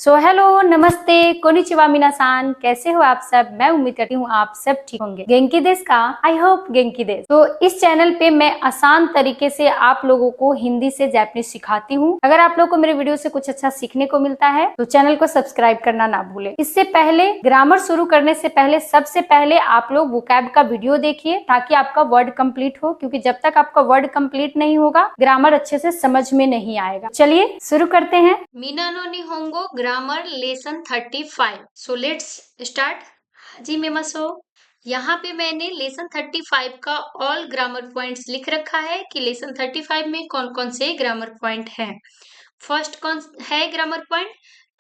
Hello, नमस्ते, konnichiwa मिनासान, कैसे हो आप सब। मैं उम्मीद करती हूँ आप सब ठीक होंगे। गेंकी देश का आई होप गेंकी देश। तो इस चैनल पे मैं आसान तरीके से आप लोगों को हिंदी से जापानीज सिखाती हूँ। अगर आप लोगों को मेरे वीडियो से कुछ अच्छा सीखने को मिलता है तो चैनल को सब्सक्राइब करना ना भूले। इससे पहले ग्रामर शुरू करने से पहले सबसे पहले आप लोग वोकैब का वीडियो देखिए ताकि आपका वर्ड कंप्लीट हो, क्योंकि जब तक आपका वर्ड कंप्लीट नहीं होगा ग्रामर अच्छे से समझ में नहीं आएगा। चलिए शुरू करते हैं। मीना नो निहोंगो grammar lesson 35। So let's start. जी मेमासो, यहाँ पे मैंने लेसन 35 का ऑल ग्रामर पॉइंट्स लिख रखा है कि लेसन 35 में कौन कौन से ग्रामर पॉइंट हैं। फर्स्ट कौन है ग्रामर पॉइंट?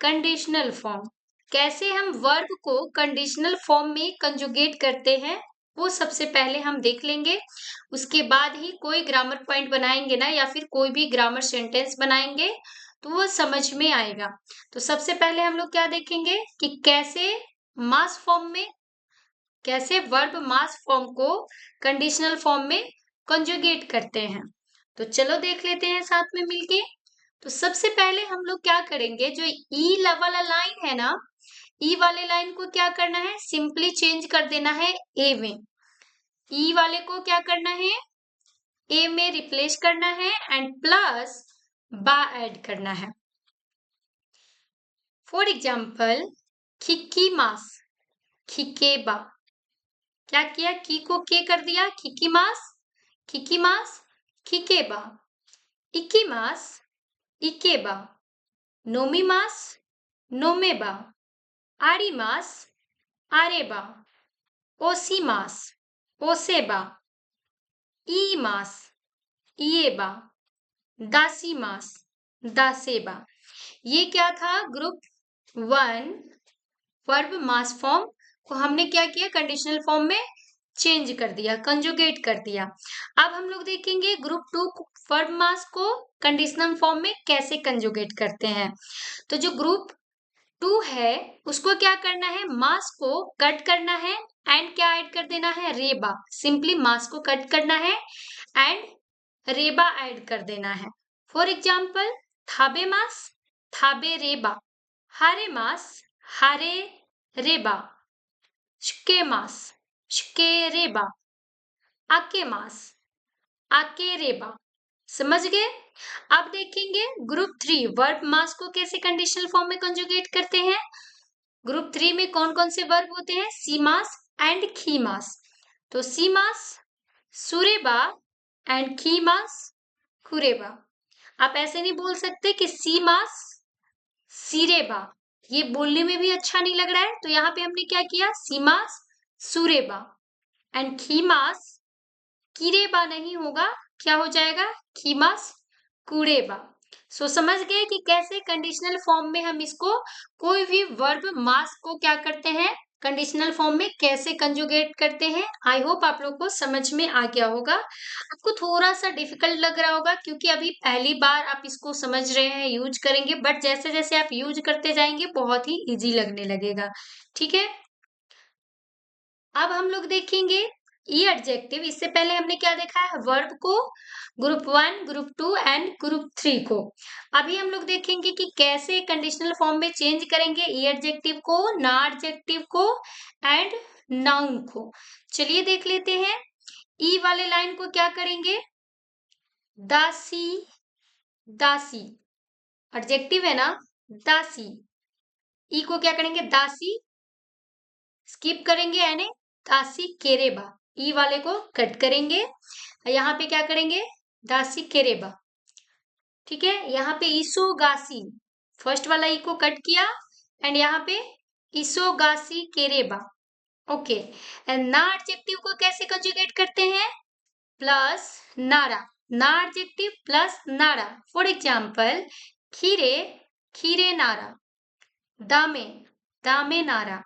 Conditional form. कैसे हम वर्ब को कंडीशनल फॉर्म में कंजुगेट करते हैं वो सबसे पहले हम देख लेंगे। उसके बाद ही कोई ग्रामर पॉइंट बनाएंगे ना, या फिर कोई भी ग्रामर सेंटेंस बनाएंगे तो वो समझ में आएगा। तो सबसे पहले हम लोग क्या देखेंगे कि कैसे मास फॉर्म में, कैसे वर्ब मास फॉर्म को कंडीशनल फॉर्म में कंजुगेट करते हैं। तो चलो देख लेते हैं साथ में मिलके। तो सबसे पहले हम लोग क्या करेंगे, जो ई वाला लाइन है ना, ई वाले लाइन को क्या करना है, सिंपली चेंज कर देना है ए में। ई वाले को क्या करना है, ए में रिप्लेस करना है एंड प्लस बा ऐड करना है। फॉर एग्जाम्पल खिकीमास, खिकेबा। क्या किया, की को के कर दिया, खिकीमास, खिकीमास, खिकेबा। इकीमास, इकेबा। नोमीमास, नोमेबा। आरीमास, आरेबा। ओसीमास, ओसेबा। ईमास, इएबा। दासीमास, दासेबा। ये क्या था, ग्रुप 1 वर्ब मास फॉर्म को हमने क्या किया, कंडीशनल फॉर्म में चेंज कर दिया, कंजुगेट कर दिया। अब हम लोग देखेंगे ग्रुप 2 वर्ब मास को कंडीशनल फॉर्म में कैसे कंजुगेट करते हैं। तो जो ग्रुप 2 है उसको क्या करना है, मास को कट करना है एंड क्या ऐड कर देना है, रेबा। सिंपली मास को कट करना है एंड रेबा ऐड कर देना है। फॉर एग्जाम्पल थाबे मास, थाबे रेबा। हारे मास, हारे रेबा। श्केमास, श्केरेबा। आकेमास, आकेरेबा। समझ गए। अब देखेंगे ग्रुप 3 वर्ब मास को कैसे कंडीशनल फॉर्म में कंजुगेट करते हैं। ग्रुप 3 में कौन कौन से वर्ब होते हैं, सीमास एंड खीमास। तो सीमास सुरेबा एंड खीमास खुरेबा। आप ऐसे नहीं बोल सकते कि सीमास सीरेबा, ये बोलने में भी अच्छा नहीं लग रहा है। तो यहाँ पे हमने क्या किया, सीमास सुरेबा एंड खीमास किरेबा नहीं होगा, क्या हो जाएगा, खीमास कुरेबा। सो समझ गए कि कैसे कंडीशनल फॉर्म में हम इसको, कोई भी वर्ब मास को क्या करते हैं, कंडीशनल फॉर्म में कैसे कंजुगेट करते हैं। आई होप आप लोग को समझ में आ गया होगा। आपको थोड़ा सा डिफिकल्ट लग रहा होगा क्योंकि अभी पहली बार आप इसको समझ रहे हैं, यूज करेंगे, बट जैसे जैसे आप यूज करते जाएंगे बहुत ही इजी लगने लगेगा। ठीक है। अब हम लोग देखेंगे ई एडजेक्टिव। इससे पहले हमने क्या देखा है, वर्ब को, ग्रुप 1, ग्रुप 2 एंड ग्रुप 3 को। अभी हम लोग देखेंगे कि कैसे कंडीशनल फॉर्म में चेंज करेंगे ई एडजेक्टिव को, ना एडजेक्टिव को एंड नाउन को। चलिए देख लेते हैं। ई वाले लाइन को क्या करेंगे, दासी, दासी एडजेक्टिव है ना, दासी। ई को क्या करेंगे, दासी स्किप करेंगे यानी दासी केरेबा। ई वाले को कट करेंगे, यहाँ पे क्या करेंगे, दासी केरेबा। ठीक है। यहाँ पे ईसोगासी, फर्स्ट वाला ई को कट किया एंड यहाँ पे ईसोगासी केरेबा। ओके। एंड ना एडजेक्टिव को कैसे कंजुगेट करते हैं, प्लस नारा, ना एडजेक्टिव प्लस नारा। फॉर एग्जाम्पल खीरे, खीरे नारा। दामे, दामे नारा।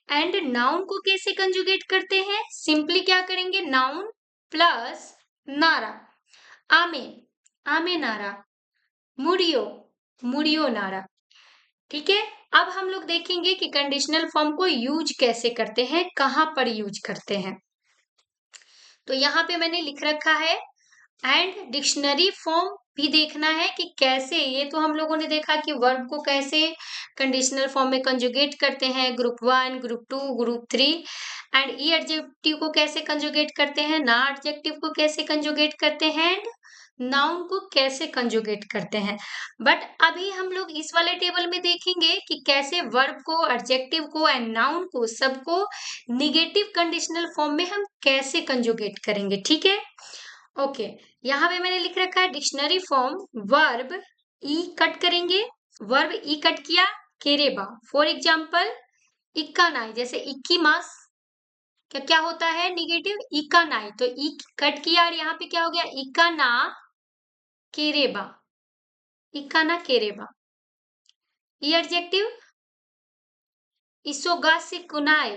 एंड नाउन को कैसे कंजुगेट करते हैं, सिंपली क्या करेंगे, नाउन प्लस नारा। आमे, आमे नारा। मुड़ियो, मुड़ियो नारा। ठीक है। अब हम लोग देखेंगे कि कंडीशनल फॉर्म को यूज कैसे करते हैं, कहां पर यूज करते हैं। तो यहाँ पे मैंने लिख रखा है एंड डिक्शनरी फॉर्म भी देखना है कि कैसे, ये तो हम लोगों ने देखा कि वर्ब को कैसे कंडीशनल फॉर्म में कंजुगेट करते हैं, group 1, group 2, group 3, and E adjective को कैसे कंजुगेट करते हैं, ना एडजेक्टिव को कैसे कंजुगेट करते हैं, एंड नाउन को कैसे कंजुगेट करते हैं। बट अभी हम लोग इस वाले टेबल में देखेंगे कि कैसे वर्ब को, एडजेक्टिव को एंड नाउन को सबको निगेटिव कंडीशनल फॉर्म में हम कैसे कंजुगेट करेंगे। ठीक है, ओके। यहाँ पे मैंने लिख रखा है डिक्शनरी फॉर्म, वर्ब ई कट करेंगे, वर्ब ई कट किया, केरेबा। फॉर एग्जाम्पल इक्का नाई, जैसे इक्की मास क्या क्या होता है निगेटिव, इका नाई, तो ई कट किया और यहाँ पे क्या हो गया, इका ना केरेबा, इका ना केरेबा। ई एडजेक्टिव इसोगासी कुनाई,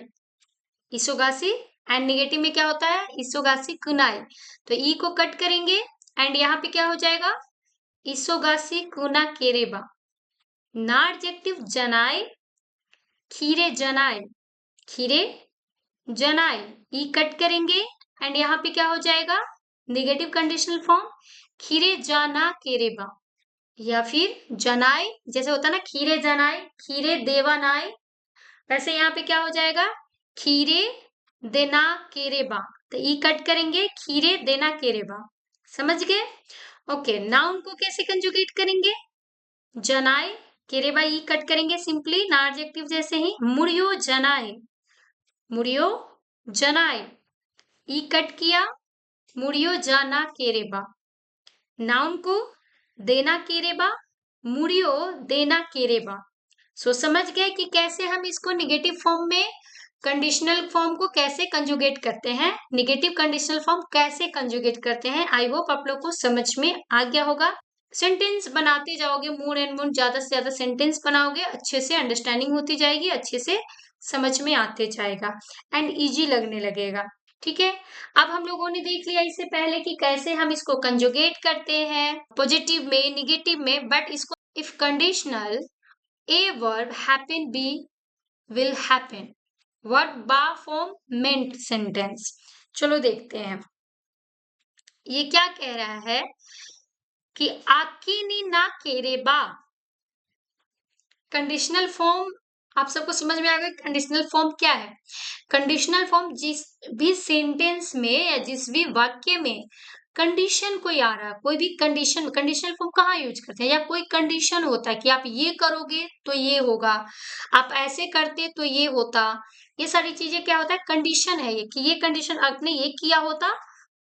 इसोगासी, एंड निगेटिव में क्या होता है, इसोगासी कुनाई, तो ई को कट करेंगे एंड यहाँ पे क्या हो जाएगा, इसोगासी कुना केरेबा। ना एडजेक्टिव जनाए, खीरे जनाए, खीरे जनाए, ई कट करेंगे एंड यहाँ पे क्या हो जाएगा, नेगेटिव कंडीशनल फॉर्म, खीरे जाना केरेबा, या फिर जनाए, जैसे होता है ना खीरे जनाए, खीरे देवानाए, वैसे यहाँ पे क्या हो जाएगा, खीरे देना केरेबा, तो ई कट करेंगे, खीरे देना केरेबा। समझ गए, ओके। नाउन को कैसे कंजुगेट करेंगे, जनाए केरेबा, ई कट करेंगे सिंपली, ना एडजेक्टिव जैसे ही, मुड़ियो जनाए, मुड़ियो जनाए, ई कट किया, मुड़ियो जाना केरेबा। नाउन को देना केरेबा, मुड़ियो देना केरेबा। सो समझ गए कि कैसे हम इसको निगेटिव फॉर्म में कंडीशनल फॉर्म को कैसे कंजुगेट करते हैं, निगेटिव कंडीशनल फॉर्म कैसे कंजुगेट करते हैं। आई होप आप लोग को समझ में आ गया होगा। सेंटेंस बनाते जाओगे, मूड एंड मूड, ज्यादा से ज्यादा सेंटेंस बनाओगे, अच्छे से अंडरस्टैंडिंग होती जाएगी, अच्छे से समझ में आते जाएगा एंड इजी लगने लगेगा। ठीक है, अब हम लोगों ने देख लिया इससे पहले कि कैसे हम इसको कंजुगेट करते हैं पॉजिटिव में, निगेटिव में, बट इसको if conditional A verb happen B will happen. Verb ba form meant sentence. चलो देखते हैं ये क्या कह रहा है कि आकी नी ना केरे बा। कंडीशनल फॉर्म आप सबको समझ में आ गया कंडीशनल फॉर्म क्या है। कंडीशनल फॉर्म जिस भी सेंटेंस में या जिस भी वाक्य में कंडीशन कोई आ रहा है, कोई भी कंडीशन, कंडीशनल फॉर्म कहाँ यूज करते हैं, या कोई कंडीशन होता है कि आप ये करोगे तो ये होगा, आप ऐसे करते तो ये होता, ये सारी चीजें क्या होता है, कंडीशन है ये, कि ये कंडीशन आपने ये किया होता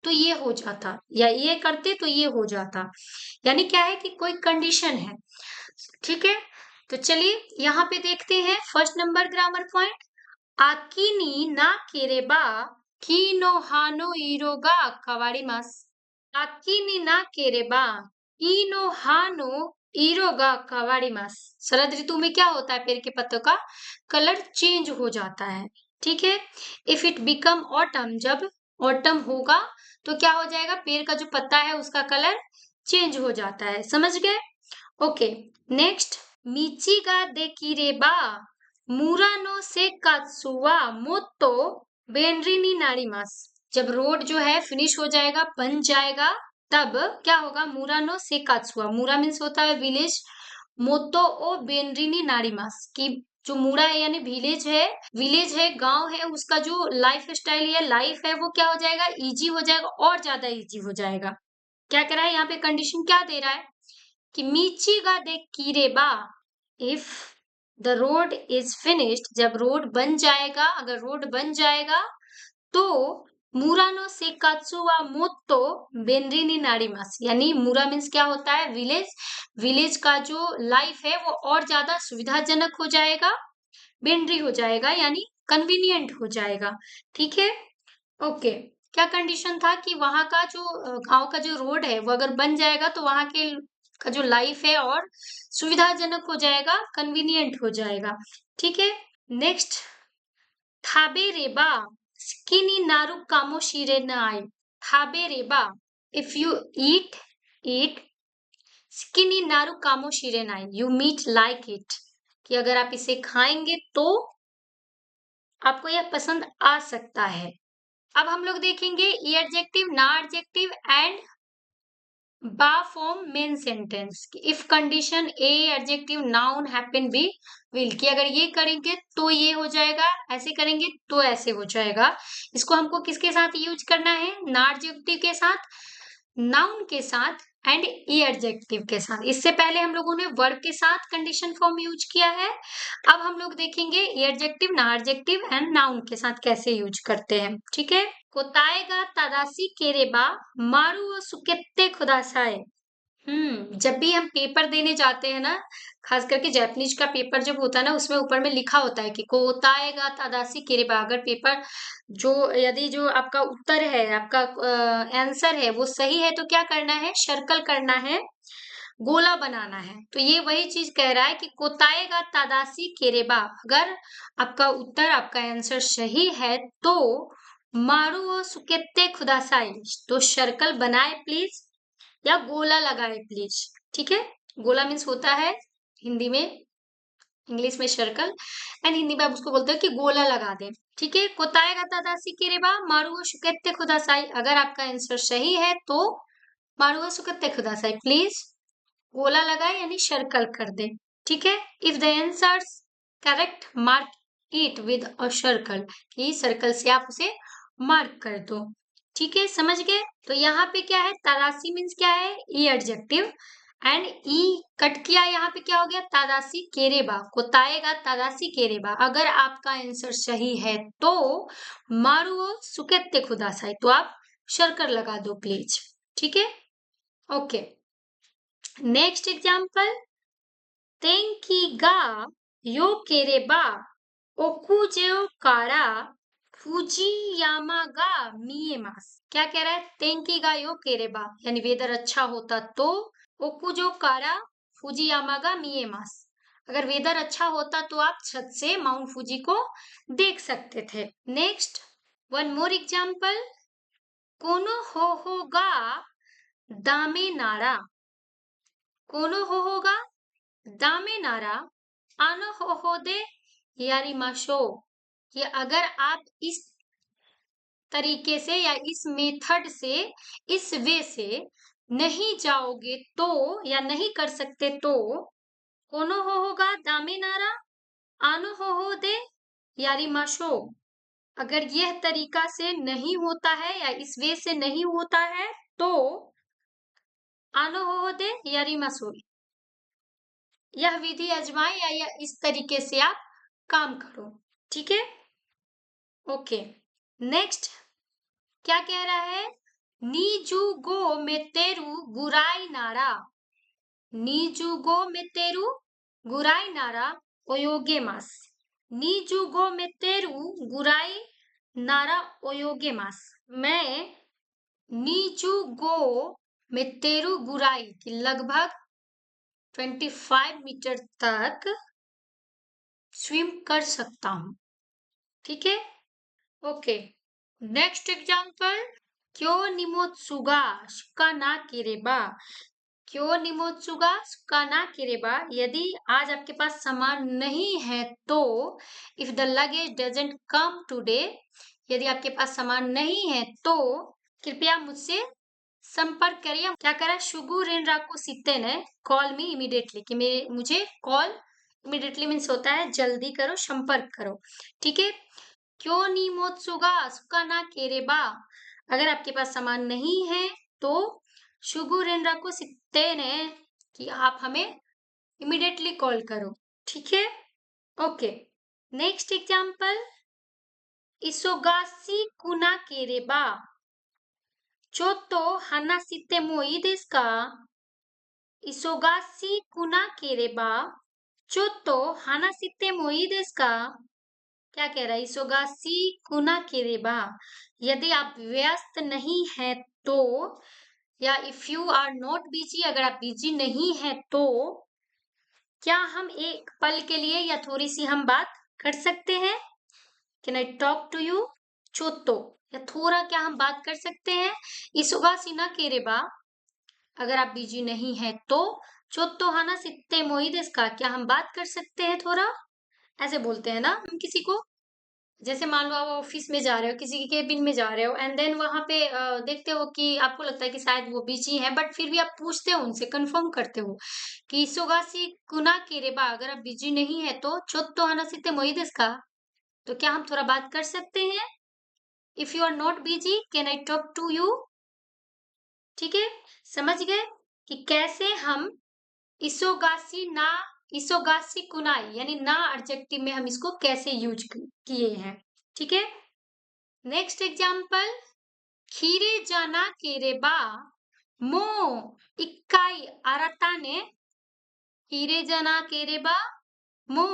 तो ये हो जाता, या ये करते तो ये हो जाता, यानी क्या है कि कोई कंडीशन है। ठीक है, तो चलिए यहाँ पे देखते हैं फर्स्ट नंबर ग्रामर पॉइंट, आकिनी ना केरेबा कीनो हानो इरोगा कवाड़ीमास। आकिनी ना केरेबा कीनो हानो इरोगा कवाड़ीमास। शरद ऋतु में क्या होता है, पेड़ के पत्तों का कलर चेंज हो जाता है। ठीक है, इफ इट बिकम ऑटम, जब ऑटम होगा तो क्या हो जाएगा, पेड़ का जो पत्ता है उसका कलर चेंज हो जाता है। समझ गए, ओके। नेक्स्ट, मिचिगा देकिरेबा मुरानो से कात्सुआ मोतो बेनरीनी नारीमास। जब रोड जो है फिनिश हो जाएगा, बन जाएगा, तब क्या होगा, मुरानो से कात्सुआ, मुरा मीन्स होता है विलेज, मोतो ओ बेनरीनी नारीमास की जो मुरा है यानी विलेज है, गांव है, उसका जो लाइफ स्टाइल या लाइफ है वो क्या हो जाएगा, इजी हो जाएगा, और ज्यादा इजी हो जाएगा। क्या कह रहा है यहाँ पे, कंडीशन क्या दे रहा है कि मीचिगा दे कीरेबा, if the road is finished, जब रोड बन जाएगा, अगर रोड बन जाएगा तो मुरानो से कात्सुआ मोतो बेनरीनी नारीमास, यानी मुरा मीन्स क्या होता है, विलेज, विलेज का जो लाइफ है वो और ज्यादा सुविधाजनक हो जाएगा, बेनरी हो जाएगा, यानी कन्वीनियंट हो जाएगा। ठीक है, ओके। क्या कंडीशन था कि वहां का जो गांव का जो रोड है वो अगर बन जाएगा तो वहां के का जो लाइफ है और सुविधाजनक हो जाएगा, कन्वीनियंट हो जाएगा। ठीक है, नेक्स्ट, थाबे रेबा स्किनी नारू कामोशिरे नाई। थाबे रेबा, इफ यू ईट स्किनी नारू कामोशिरे नाई, यू मीट लाइक इट, कि अगर आप इसे खाएंगे तो आपको यह पसंद आ सकता है। अब हम लोग देखेंगे ई एडजेक्टिव, ना एडजेक्टिव एंड बा form main sentence. If condition A adjective noun happen be will, कि अगर ये करेंगे तो ये हो जाएगा, ऐसे करेंगे तो ऐसे हो जाएगा। इसको हमको किसके साथ यूज करना है? ना एडजेक्टिव के साथ, नाउन के साथ एंड ई एडजेक्टिव के साथ। इससे पहले हम लोगों ने वर्ब के साथ कंडीशन फॉर्म यूज किया है। अब हम लोग देखेंगे ई एडजेक्टिव, ना एडजेक्टिव एंड नाउन के साथ कैसे यूज करते हैं। ठीक है। कोताएगा तादासी केरेबा मारू सुकेत्ते खुदासाए। जब भी हम पेपर देने जाते हैं ना, खास करके जापानीज का पेपर जब होता है ना, उसमें ऊपर में लिखा होता है कि कोताएगा तादासी केरेबा। अगर पेपर यदि जो आपका उत्तर है, आपका आंसर है वो सही है तो क्या करना है? सर्कल करना है, गोला बनाना है। तो ये वही चीज कह रहा है कि कोताएगा तादासी केरेबा, अगर आपका उत्तर, आपका आंसर सही है तो मारू सुकेत्ते खुदासाई, तो सर्कल बनाए प्लीज, या गोला लगाए प्लीज। ठीक है। गोला मीन्स होता है हिंदी में, इंग्लिश में सर्कल, एंड हिंदी में आप उसको बोलते हैं कि गोला लगा दे। ठीक है। कोताएगा तादासी केरेबा मारू सुकेत्ते खुदासाई, अगर आपका आंसर सही है तो मारू सुकेत्ते खुदासाई, प्लीज गोला लगाए यानी सर्कल कर दे। ठीक है। If the answer correct mark it with a circle, ये सर्कल से आप उसे मार्क कर दो। ठीक है, समझ गए? तो यहाँ पे क्या है? तादासी मीन्स क्या है? ई एडजेक्टिव, एंड ई कट किया, यहाँ पे क्या हो गया? तादासी केरेबा, कोताएगा तादासी केरेबा। अगर आपका आंसर सही है तो मारुओ सुकेत्ते खुदासाई, तो आप सर्कल लगा दो प्लीज। ठीक है। Okay, next example. तेंकी गा यो केरेबा ओकुजेओ कारा फुजियामा गा मिएमास। क्या कह रहा है? तेंकी गा यो केरेबा, यानी वेदर अच्छा होता तो ओकुजो कारा फुजियामा गा मिएमास, अगर वेदर अच्छा होता तो आप छत से माउंट फूजी को देख सकते थे। Next, one more example. कोनो हो गा दामे नारा, कोनो हो गा दामे नारा आनो हो दे यारिमाशो, कि अगर आप इस तरीके से या इस मेथड से, इस वे से नहीं जाओगे तो, या नहीं कर सकते तो, कोनो होगा दामे नारा आनो हो दे यारिमाशो, अगर यह तरीका से नहीं होता है या इस वे से नहीं होता है तो आनो हो दे यारिमाशो, यह विधि आजमाएं या इस तरीके से आप काम करो। ठीक है। ओके, नेक्स्ट क्या कह रहा है? नीजू गो में तेरू गुराई नारा, नीजू गो में तेरू गुराई नारा ओयोगे मास, नीजू गो में तेरू गुराई नारा ओयोगे मास। मैं नीजू गो में तेरू गुराई की लगभग 25 मीटर तक स्विम कर सकता हूं। ठीक है। Okay, next example. क्यो निमोत्सुगा सुका ना केरेबा, क्यो निमोत्सुगा सुका ना केरेबा, यदि आज आपके पास सामान नहीं है तो, if the luggage doesn't come today, यदि आपके पास सामान नहीं है तो कृपया मुझसे संपर्क करिए। क्या करा? शुगु रेन राको सीते ने कॉल मी इमीडिएटली, कि मुझे कॉल इमीडिएटली मीन्स होता है जल्दी करो, संपर्क करो। ठीक है। क्यों नी मोत्सुगा सुका ना केरेबा, अगर आपके पास सामान नहीं है तो शुगु रेन राको सीते ने, कि आप हमें इमीडिएटली कॉल करो। ठीक है। Okay, next example. इसोगासी कुना केरेबा चोतो हानासिते मो ii desu का, इसोगासी कुना केरेबा चोतो हानासिते मो ii desu का, क्या कह रहा है? इसोगासी कुना केरेबा, यदि आप व्यस्त नहीं है तो, या if you are not busy, अगर आप बिजी नहीं है तो क्या हम एक पल के लिए या थोड़ी सी हम बात कर सकते हैं? Can I talk to you? चोतो, या थोड़ा क्या हम बात कर सकते हैं? इसोगासी ना केरेबा, अगर आप बिजी नहीं है तो, चोतो हाना सित्ते मोई देस का, क्या हम बात कर सकते हैं थोड़ा? ऐसे बोलते हैं ना हम किसी को, जैसे मान लो आप ऑफिस में जा रहे हो, किसी के केबिन में जा रहे हो, एंड देन वहां पे देखते हो कि आपको लगता है कि शायद वो बिजी है, बट फिर भी आप पूछते हो उनसे, कंफर्म करते हो कि सोगासी कुना केरेबा, अगर आप बिजी नहीं है तो चोत्तो हानासिते मोई देसु का, तो क्या हम थोड़ा बात कर सकते हैं? If you are not busy can I talk to you? ठीक है, समझ गए कि कैसे हम इसोगासी ना, इसोगासी कुनाई यानी ना एडजेक्टिव में हम इसको कैसे यूज किए हैं। ठीक है, नेक्स्ट एग्जाम्पल, खीरे जाना केरेबा मो इक्काई आराता ने, खीरे जाना केरेबा मो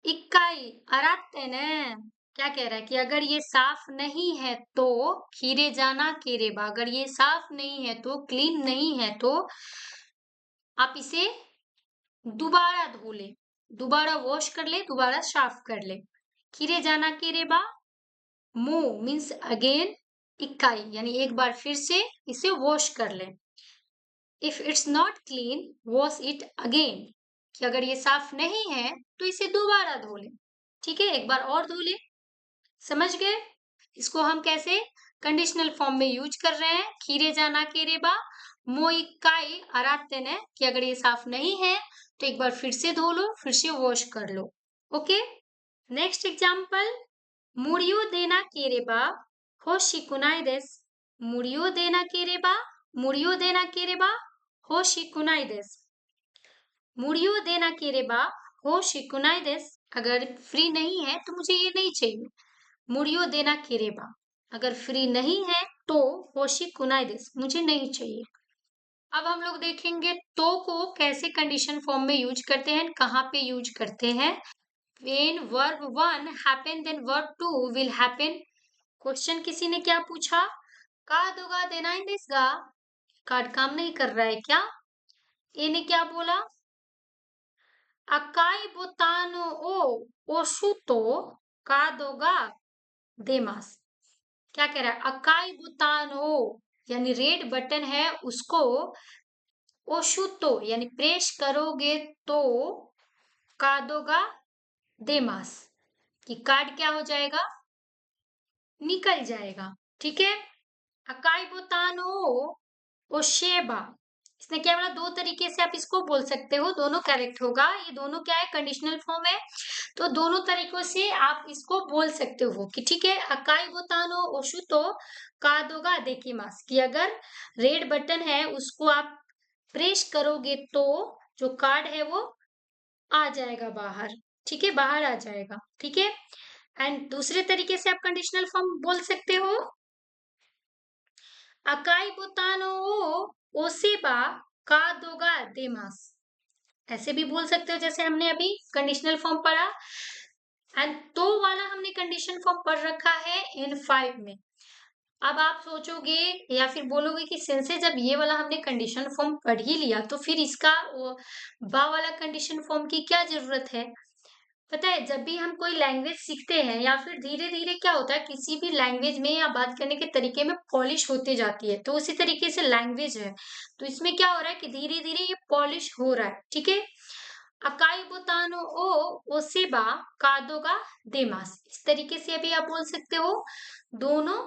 इक्काई आराते ने, क्या कह रहा है कि अगर ये साफ नहीं है तो, खीरे जाना केरेबा, अगर ये साफ नहीं है तो, क्लीन नहीं है तो आप इसे दोबारा धो ले, दोबारा वॉश कर ले, दोबारा साफ कर ले। खीरे जाना केरेबा मो मीन्स अगेन, इकाई यानी एक बार फिर से इसे वॉश कर ले। If it's not clean wash it again, कि अगर ये साफ नहीं है तो इसे दोबारा धो ले। ठीक है, एक बार और धो ले। समझ गए? इसको हम कैसे कंडीशनल फॉर्म में यूज कर रहे हैं, खीरे जाना केरेबा मो इकाई आराते ने, कि अगर ये साफ नहीं है तो एक बार फिर से धो लो, फिर से वॉश कर लो। ओके, नेक्स्ट एग्जाम्पल, मुड़ियो देना केरेबा होशिकुनाई देस, मुड़ियो देना केरेबा, मुड़ियो देना केरेबा होशिकुनाई देस, मुड़ियो देना केरेबा होशिकुनाई देस, अगर फ्री नहीं है तो मुझे ये नहीं चाहिए। मुड़ियो देना केरेबा, अगर फ्री नहीं है तो होशिकुनाई देस, मुझे नहीं चाहिए। अब हम लोग देखेंगे तो को कैसे कंडीशन फॉर्म में यूज करते हैं, कहाँ पे यूज करते हैं। When verb 1 happen then verb 2 will happen। Question किसी ने क्या पूछा, कार्ड होगा देना इन देगा, कार्ड काम नहीं कर रहा है क्या? ए ने क्या बोला, अकाई बोतानो ओ ओशुतो कार्ड होगा देमास, क्या कह रहा है, अकाई बोतानो यानी रेड बटन है उसको, ओशुतो यानी प्रेस करोगे तो, कादोगा देमास, कि कार्ड क्या हो जाएगा, निकल जाएगा। ठीक है, अकाई बोतानो ओशेबा, इसने क्या बोला, दो तरीके से आप इसको बोल सकते हो, दोनों करेक्ट होगा। ये दोनों क्या है, कंडीशनल फॉर्म है, तो दोनों तरीकों से आप इसको बोल सकते हो कि ठीक है, अकाई बोतानो ओशुतो कादोगा देकिमास, कि अगर रेड बटन है उसको आप प्रेस करोगे तो जो कार्ड है वो आ जाएगा बाहर। ठीक है, बाहर आ जाएगा। ठीक है, एंड दूसरे तरीके से आप कंडीशनल फॉर्म बोल सकते हो, अकाई बोतानो ओसेबा कादोगा देमास, ऐसे भी बोल सकते हो जैसे हमने अभी कंडीशनल फॉर्म पढ़ा। एंड तो वाला हमने कंडीशन फॉर्म पढ़ रखा है इन 5 में। अब आप सोचोगे या फिर बोलोगे कि सिंसे जब ये वाला हमने कंडीशन फॉर्म पढ़ ही लिया तो फिर इसका बा वाला कंडीशन फॉर्म की क्या जरूरत है? पता है, जब भी हम कोई लैंग्वेज सीखते हैं या फिर धीरे धीरे क्या होता है, किसी भी लैंग्वेज में या बात करने के तरीके में पॉलिश होते जाती है, तो उसी तरीके से लैंग्वेज है, तो इसमें क्या हो रहा है कि धीरे धीरे ये पॉलिश हो रहा है। ठीक है, अकाई बोतानो ओ ओसेबा कादोगा देमास, इस तरीके से अभी आप बोल सकते हो, दोनों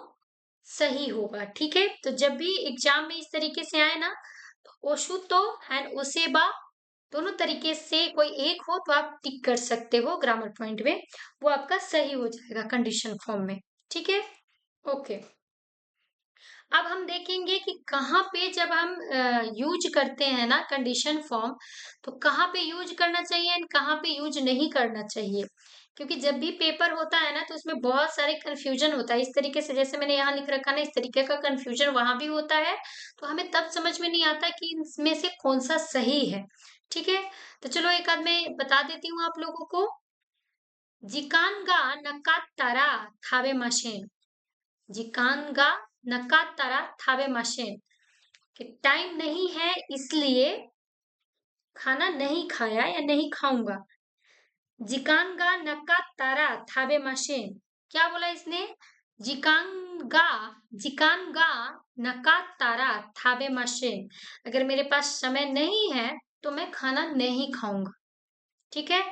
सही होगा। ठीक है, तो जब भी एग्जाम में इस तरीके से आए ना, तो ओशुतो एंड ओसेबा दोनों तरीके से कोई एक हो तो आप टिक कर सकते हो ग्रामर पॉइंट में, वो आपका सही हो जाएगा कंडीशन फॉर्म में। ठीक है, ओके। अब हम देखेंगे कि कहाँ पे जब हम यूज करते हैं ना कंडीशन फॉर्म, तो कहाँ पे यूज करना चाहिए एंड कहाँ पे यूज नहीं करना चाहिए, क्योंकि जब भी पेपर होता है ना तो उसमें बहुत सारे कंफ्यूजन होता है, इस तरीके से जैसे मैंने यहाँ लिख रखा ना, इस तरीके का कंफ्यूजन वहां भी होता है, तो हमें तब समझ में नहीं आता कि इनमें से कौन सा सही है। ठीक है, तो चलो एक आध मैं बता देती हूँ आप लोगों को, जिकान गा नकातारा थाबे मशीन, जिकान गा नकातारा थाबे मशीन, कि टाइम नहीं है इसलिए खाना नहीं खाया या नहीं खाऊंगा। जिकान गा नकातारा थाबे मशीन, क्या बोला इसने, जिकांगा, जिकांगा नकातारा थाबे मशीन, अगर मेरे पास समय नहीं है तो मैं खाना नहीं खाऊंगा। ठीक है,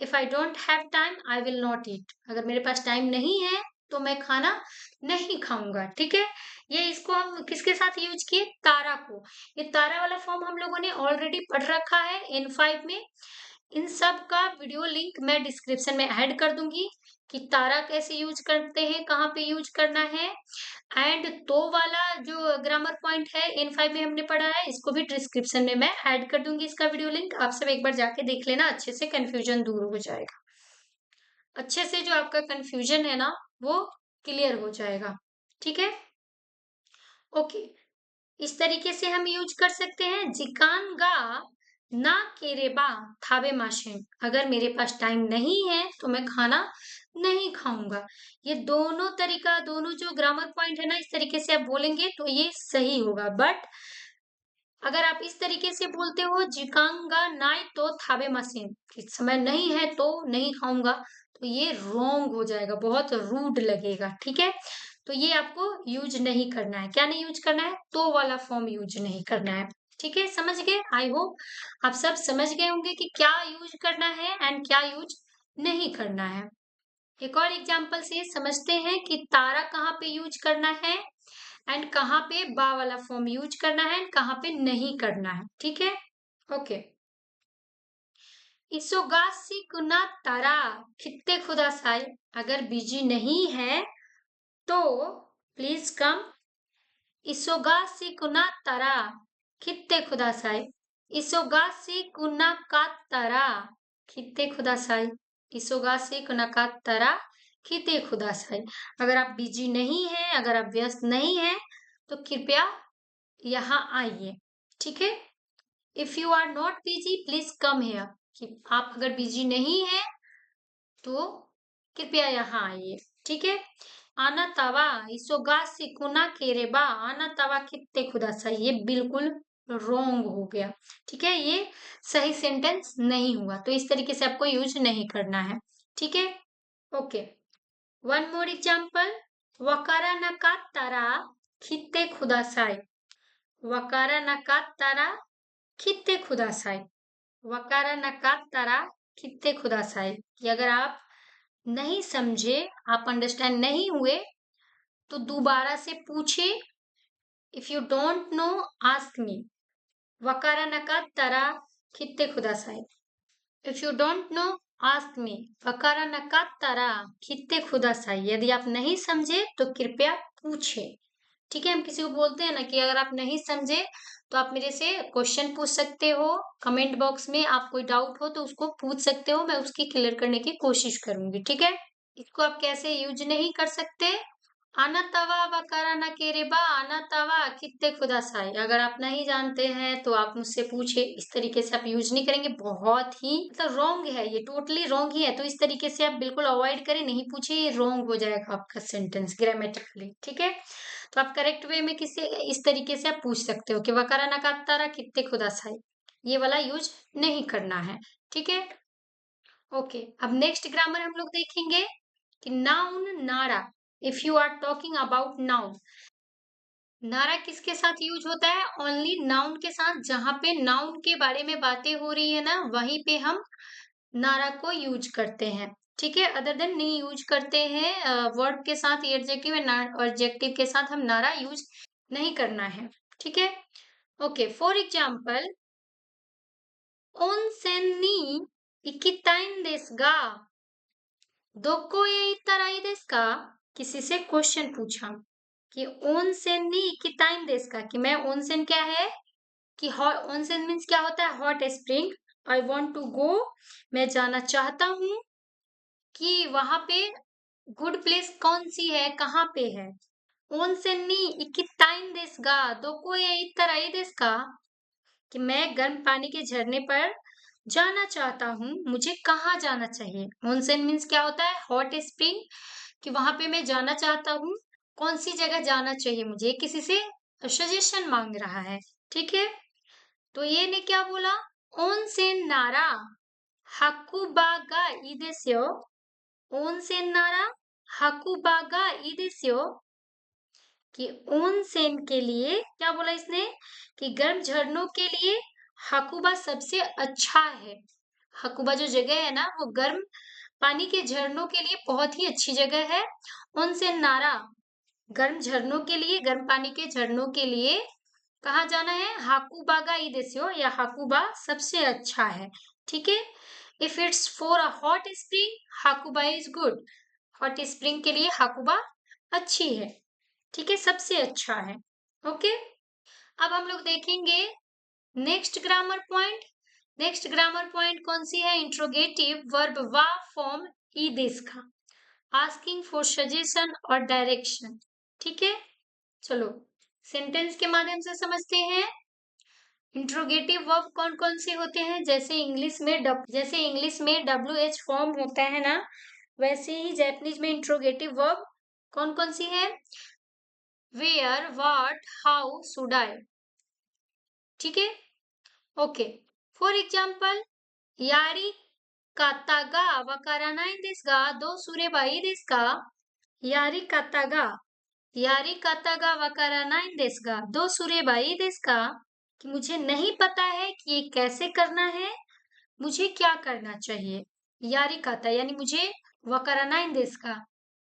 if I don't have time I will not eat. अगर मेरे पास टाइम नहीं है तो मैं खाना नहीं खाऊंगा। ठीक है, ये इसको हम किसके साथ यूज किए, तारा को। ये तारा वाला फॉर्म हम लोगों ने ऑलरेडी पढ़ रखा है N5 में। इन सब का वीडियो लिंक मैं डिस्क्रिप्शन में ऐड कर दूंगी कि तारा कैसे यूज करते हैं, कहाँ पे यूज करना है। एंड तो वाला जो ग्रामर पॉइंट है N5 में हमने पढ़ा है, इसको भी डिस्क्रिप्शन में मैं ऐड कर दूंगी इसका वीडियो लिंक। आप सब एक बार जाके देख लेना, अच्छे से कंफ्यूजन दूर हो जाएगा। अच्छे से जो आपका कंफ्यूजन है ना वो क्लियर हो जाएगा। ठीक है, ओके। इस तरीके से हम यूज कर सकते हैं जिकान गा ना केरेबा थाबे माशेन। अगर मेरे पास टाइम नहीं है तो मैं खाना नहीं खाऊंगा। ये दोनों तरीका, दोनों जो ग्रामर पॉइंट है ना, इस तरीके से आप बोलेंगे तो ये सही होगा। बट अगर आप इस तरीके से बोलते हो जिकांगा नाई तो थाबे मशीन, समय नहीं है तो नहीं खाऊंगा, तो ये रॉन्ग हो जाएगा, बहुत रूड लगेगा। ठीक है, तो ये आपको यूज नहीं करना है। क्या नहीं यूज करना है, तो वाला फॉर्म यूज नहीं करना है। ठीक है, समझ गए? आई होप आप सब समझ गए होंगे कि क्या यूज करना है एंड क्या यूज नहीं करना है। एक और एग्जाम्पल से समझते हैं कि तारा कहाँ पे यूज करना है एंड कहाँ पे बा वाला फॉर्म यूज करना है एंड कहाँ पे नहीं करना है। ठीक है, ओके। इसोगासी कुना तारा खित्ते खुदा साई। अगर बिजी नहीं है तो प्लीज कम। इसोगासी कुना तारा खित्ते खुदा साई। इसोगासी कुना का तारा खित्ते खुदा साई। इसोगासी कुना का तारा खित्ते खुदा साई। अगर आप बिजी नहीं है, अगर आप व्यस्त नहीं है तो कृपया यहाँ आइए। ठीक है, if you are not busy please come here. कि आप अगर बिजी नहीं है तो कृपया यहाँ आइए। ठीक है, आना तवा इसोगासी कुना केरेबा आना तवा कित्ते खुदा सा, ये बिल्कुल रॉन्ग हो गया। ठीक है, ये सही सेंटेंस नहीं हुआ, तो इस तरीके से आपको यूज नहीं करना है। ठीक है, ओके। वन मोर एग्जाम्पल, वकारा नका तारा खित्ते खुदा साई। वकारा नका तारा खित्ते खुदा साई। वकारा नका तारा खित्ते खुदा साई। कि अगर आप नहीं समझे, आप अंडरस्टैंड नहीं हुए तो दोबारा से पूछे। If you don't know ask me. वकारा नका तारा खित्ते खुदा साई। If you don't know ask me. वकारा नका तारा खित्ते खुदा साई। यदि आप नहीं समझे तो कृपया पूछे। ठीक है, हम किसी को बोलते हैं ना कि अगर आप नहीं समझे तो आप मेरे से क्वेश्चन पूछ सकते हो। कमेंट बॉक्स में आप कोई डाउट हो तो उसको पूछ सकते हो, मैं उसकी क्लियर करने की कोशिश करूंगी। ठीक है, इसको आप कैसे यूज नहीं कर सकते, आना तवा वकारा ना केरेबा आना तवा कित्ते खुदा साई। अगर आप नहीं जानते हैं तो आप मुझसे पूछे। इस तरीके से आप यूज नहीं करेंगे, बहुत ही मतलब रॉन्ग है, ये टोटली रॉन्ग ही है। तो इस तरीके से आप बिल्कुल अवॉइड करें, नहीं पूछे, ये रॉन्ग हो जाएगा आपका सेंटेंस ग्रामेटिकली। ठीक है, तो आप करेक्ट वे में किसी इस तरीके से आप पूछ सकते हो कि वकारा ना कातारा कित्ते खुदा साई, ये वाला यूज नहीं करना है। ठीक है, ओके। अब नेक्स्ट ग्रामर हम लोग देखेंगे कि नाउन नारा। If you are talking about noun, नारा किसके साथ यूज होता है, ओनली नाउन के साथ। जहां पे नाउन के बारे में बातें हो रही है ना, वहीं पे हम नारा को यूज करते हैं। ठीक है, अदर देन नहीं यूज करते हैं। वर्ड के साथ एडजेक्टिव और एडजेक्टिव के साथ हम नारा यूज नहीं करना है। ठीक है, ओके। फॉर एग्जाम्पल, ओनसेन नी इकिताइन देस गा दोको ये इतराई देस का। किसी से क्वेश्चन पूछा कि ओनसेन नी इकिताइन देस का, कि मैं ओनसेन क्या है कि ओनसेन मीन्स क्या होता है, hot spring. I want to go, मैं जाना चाहता हूँ। कि वहां पे गुड प्लेस कौन सी है, कहाँ पे है। ओनसेन नी इकिताइन देस गा दोको ये इतराई देस का, कि मैं गर्म पानी के झरने पर जाना चाहता हूँ, मुझे कहाँ जाना चाहिए। ओनसेन मीन्स क्या होता है, हॉट स्प्रिंग। कि वहां पे मैं जाना चाहता हूँ, कौन सी जगह जाना चाहिए मुझे, किसी से सजेशन मांग रहा है। ठीक है, तो ये ने क्या बोला, ओनसेन नारा हाकुबागा ई देस्यो। ओनसेन नारा हाकुबागा ई देस्यो, कि ओनसेन के लिए क्या बोला इसने, कि गर्म झरनों के लिए हाकुबा सबसे अच्छा है। हाकुबा जो जगह है ना वो गर्म पानी के झरनों के लिए बहुत ही अच्छी जगह है। ओनसेन नारा गर्म झरनों के लिए, गर्म पानी के झरनों के लिए कहाँ जाना है? हाकुबा गा ई देस्यो, या हाकुबा सबसे अच्छा है। ठीक है। If it's for a hot spring, Hakuba is good. Hot spring के लिए हाकुबा अच्छी है। ठीक है, सबसे अच्छा है। ओके, अब हम लोग देखेंगे next grammar point. Next grammar point कौन सी है? इंट्रोगेटिव वर्ब वा फॉर्म ई दिस का, आस्किंग फॉर सजेशन और डायरेक्शन। ठीक है, चलो सेंटेंस के माध्यम से समझते हैं। इंट्रोगेटिव वर्ब कौन कौन से होते हैं? जैसे इंग्लिश में WH फॉर्म होता है ना, वैसे ही जापानीज में इंट्रोगेटिव वर्ब कौन कौन सी है? Where, what, how, should I. ठीक है, ओके। फॉर एग्जाम्पल, यारी कातागा वकारानाई देस गा, दो सुरेबाई देस का। यारी कातागा, यारी कातागा वकारानाई देस गा, दो सुरेबाई देस का, कि मुझे नहीं पता है कि ये कैसे करना है, मुझे क्या करना चाहिए। यारी काता यानी मुझे, वकारानाई देस का,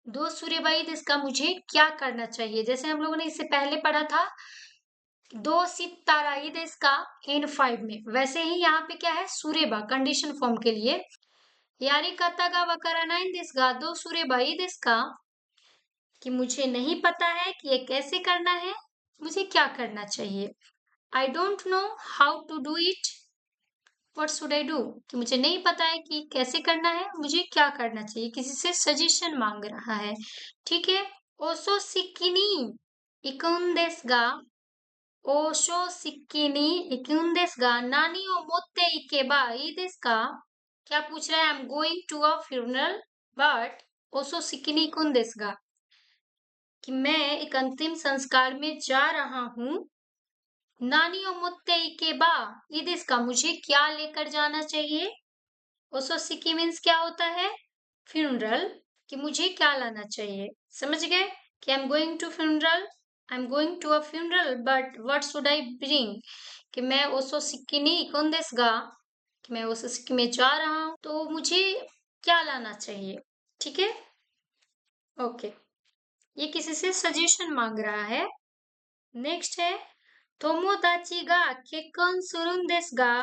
दो सूर्यबाई देस का, मुझे क्या करना चाहिए। जैसे हम लोगों ने इससे पहले पढ़ा था दो सिताराई देस का N5 में, वैसे ही यहाँ पे क्या है? सूर्यबा कंडीशन फॉर्म के लिए यारी काता गा वकारानाई देस गा, दो सूर्यबाई देस का, कि मुझे नहीं पता है कि ये कैसे करना है, मुझे क्या करना चाहिए। I don't know how to do it, what should I do, कि मुझे नहीं पता है कि कैसे करना है, मुझे क्या करना चाहिए, किसी से सजेशन मांग रहा है। ठीक है। ओसो सिक्किनी इकुन देस गा, ओशो सिक्किनी इकुन देस गा, नानी ओ मोत्ते इकेबा ई देस का। क्या पूछ रहा है? I am going to a funeral but ओसो सिक्किनी इकुन देस गा, कि मैं एक अंतिम संस्कार में जा रहा हूँ। नानी ओ मोत्ते इकेबा ई देस का, मुझे क्या लेकर जाना चाहिए। ओसोसिकी मीन्स क्या होता है? फ्यूनरल, कि मुझे क्या लाना चाहिए। समझ गए कि I am going to funeral, I am going to a funeral but what should I bring, कि मैं ओसोसिकी नी इकोन देस गा, कि मैं ओसोसिकी में जा रहा हूँ तो मुझे क्या लाना चाहिए। ठीक है, ओके। ये किसी से सजेशन मांग रहा है। नेक्स्ट है तोमोदाची गा केक्कोन सुरुन देस गा,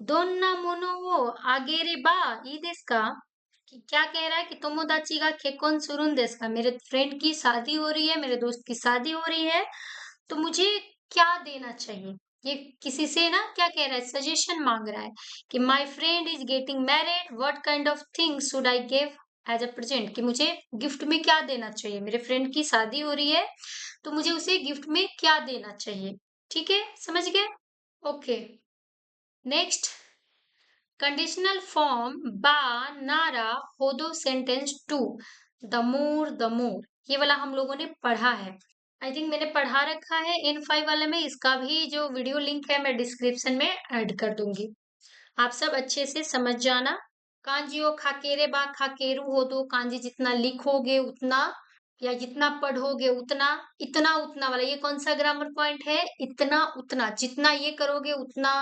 दोन्ना मोनो वो आगेरे बा ई देस का, कि क्या कह रहा है कि तोमोदाची गा केक्कोन सुरुन देस का, मेरे फ्रेंड की शादी हो रही है, मेरे दोस्त की शादी हो रही है, तो मुझे क्या देना चाहिए। ये किसी से ना क्या कह रहा है? सजेशन मांग रहा है कि my friend is getting married, what kind of things should I give as a present, कि मुझे गिफ्ट में क्या देना चाहिए। मेरे फ्रेंड की शादी हो रही है तो मुझे उसे गिफ्ट में क्या देना चाहिए। ठीक है, समझ गए? ओके, नेक्स्ट कंडीशनल फॉर्म बा नारा होदो सेंटेंस टू, द मोर, ये वाला हम लोगों ने पढ़ा है। आई थिंक मैंने पढ़ा रखा है N5 वाले में, इसका भी जो वीडियो लिंक है मैं डिस्क्रिप्शन में ऐड कर दूंगी। आप सब अच्छे से समझ जाना। कांजियो खाकेरे बा खाकेरू हो दो, कांजी जितना लिखोगे उतना, या जितना पढ़ोगे उतना, इतना उतना वाला ये कौन सा ग्रामर पॉइंट है? इतना उतना, जितना ये करोगे उतना,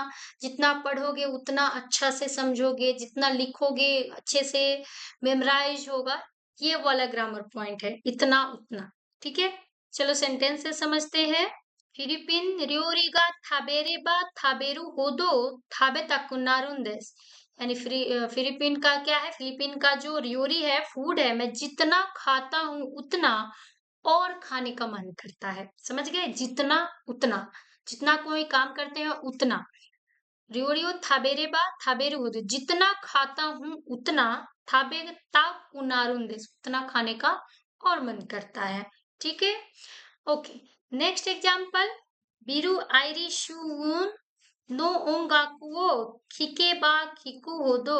जितना पढ़ोगे उतना अच्छा से समझोगे, जितना लिखोगे अच्छे से मेमोराइज होगा, ये वाला ग्रामर पॉइंट है, इतना उतना। ठीक है, चलो सेंटेंस से समझते हैं। फिलिपिन रियोरिगा थाबेरेबा थाबेरू होदो थाबे ताकुनारुंदेस, यानी फिलीपीन का क्या है? फिलीपीन का जो रियोरी है, फूड है, मैं जितना खाता हूँ उतना और खाने का मन करता है। समझ गए? जितना उतना, जितना कोई काम करते हैं उतना। रियोरियो थाबेरेबा थाबेरू होदो, जितना खाता हूँ उतना, थाबे ता उनारुंदेस, उतना खाने का और मन करता है। ठीक है, ओके। नेक्स्ट एग्जाम्पल, बिरु आइरिशुन नो ओंगाकु ओ खिकेबा खिकु होदो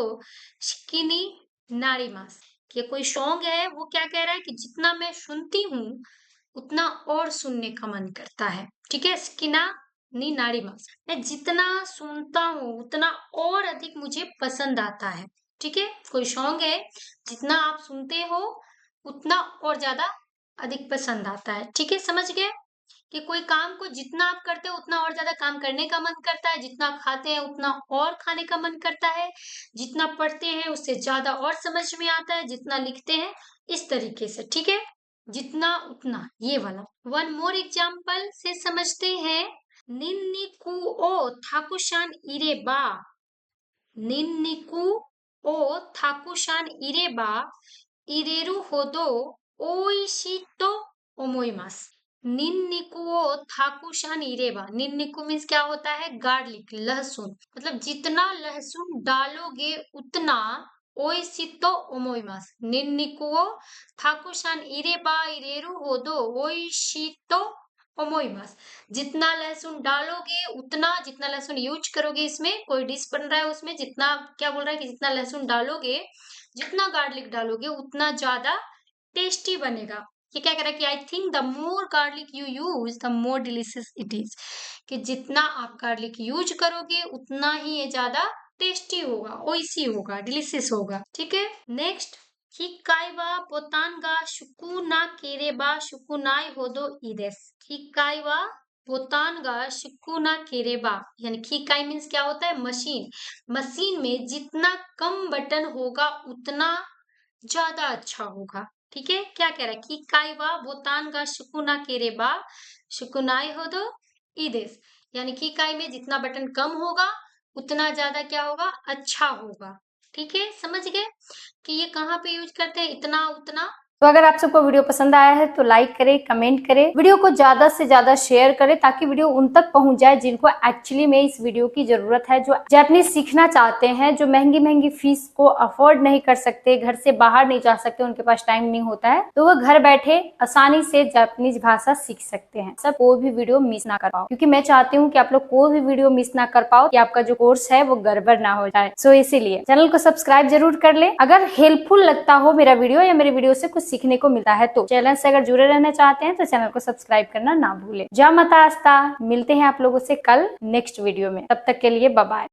शिकिनी नारीमास, ये कोई सॉन्ग है, वो क्या कह रहा है कि जितना मैं सुनती हूँ उतना और सुनने का मन करता है। ठीक है, स्किना नी नारीमास, मैं जितना सुनता हूँ उतना और अधिक मुझे पसंद आता है। ठीक है, कोई सॉन्ग है, जितना आप सुनते हो उतना और ज्यादा अधिक पसंद आता है। ठीक है, समझ गए? कि कोई काम को जितना आप करते हो उतना और ज्यादा काम करने का मन करता है, जितना खाते हैं उतना और खाने का मन करता है, जितना पढ़ते हैं उससे ज्यादा और समझ में आता है, जितना लिखते हैं इस तरीके से, ठीक है, जितना उतना, ये वाला। वन मोर एग्जाम्पल से समझते हैं। निन्निकु ओ थाकुशान इरे बा, निन्निकु ओ थाकुशान इरे बा इरेरु होदो ओइशी तो ओमोइमासु। निन्निकु ओ थाकुशान इरेबा, निन्निकु मीन्स क्या होता है, गार्लिक, लहसुन, मतलब जितना लहसुन डालोगे उतना ओइशी तो ओमोइमासु। निन्निकु ओ थाकुशान इरेबा इरेरु होदो ओइशी तो ओमोइमासु। जितना लहसुन डालोगे उतना, जितना लहसुन यूज करोगे, इसमें कोई डिश बन रहा है उसमें जितना, क्या बोल रहा है कि जितना लहसुन डालोगे, जितना गार्लिक डालोगे उतना ज्यादा टेस्टी बनेगा। ये क्या कह रहा है कि I think the more garlic you use the more delicious it is, कि जितना आप गार्लिक यूज करोगे उतना ही ये ज्यादा टेस्टी होगा, ओइसी होगा, डिलीशियस होगा, ठीक है। नेक्स्ट, हिकाई वा बोतान गा शुकु ना केरेबा शुकु नाई होदो इदेस। हिकाई वा बोतान गा शुकु ना केरेबा, यानी खिकाई मीन्स क्या होता है, मशीन। मशीन में जितना कम बटन होगा उतना ज्यादा अच्छा होगा, ठीक है। क्या कह रहा है, खिकाई वा बोतान गा शुकु ना केरेबा शुकु नाई होदो इदेस, यानी खिकाई में जितना बटन कम होगा उतना ज्यादा क्या होगा, अच्छा होगा, ठीक है। समझ गए कि ये कहाँ पे यूज करते हैं, इतना उतना। तो अगर आप सबको वीडियो पसंद आया है तो लाइक करें, कमेंट करें, वीडियो को ज्यादा से ज्यादा शेयर करें ताकि वीडियो उन तक पहुंच जाए जिनको एक्चुअली में इस वीडियो की जरूरत है, जो जापानीज सीखना चाहते हैं, जो महंगी महंगी फीस को अफोर्ड नहीं कर सकते, घर से बाहर नहीं जा सकते, उनके पास टाइम नहीं होता है, तो वो घर बैठे आसानी से जापानीज भाषा सीख सकते हैं। सब कोई भी वीडियो मिस ना कर पाओ, क्योंकि मैं चाहती हूँ कि आप लोग कोई भी वीडियो मिस ना कर पाओ, कि आपका जो कोर्स है वो गड़बड़ ना हो जाए। सो इसीलिए चैनल को सब्सक्राइब जरूर कर ले। अगर हेल्पफुल लगता हो मेरा वीडियो या मेरे वीडियो से कुछ सीखने को मिलता है तो चैनल से अगर जुड़े रहना चाहते हैं तो चैनल को सब्सक्राइब करना ना भूलें। जा मता आस्ता, मिलते हैं आप लोगों से कल नेक्स्ट वीडियो में, तब तक के लिए बाय बाय।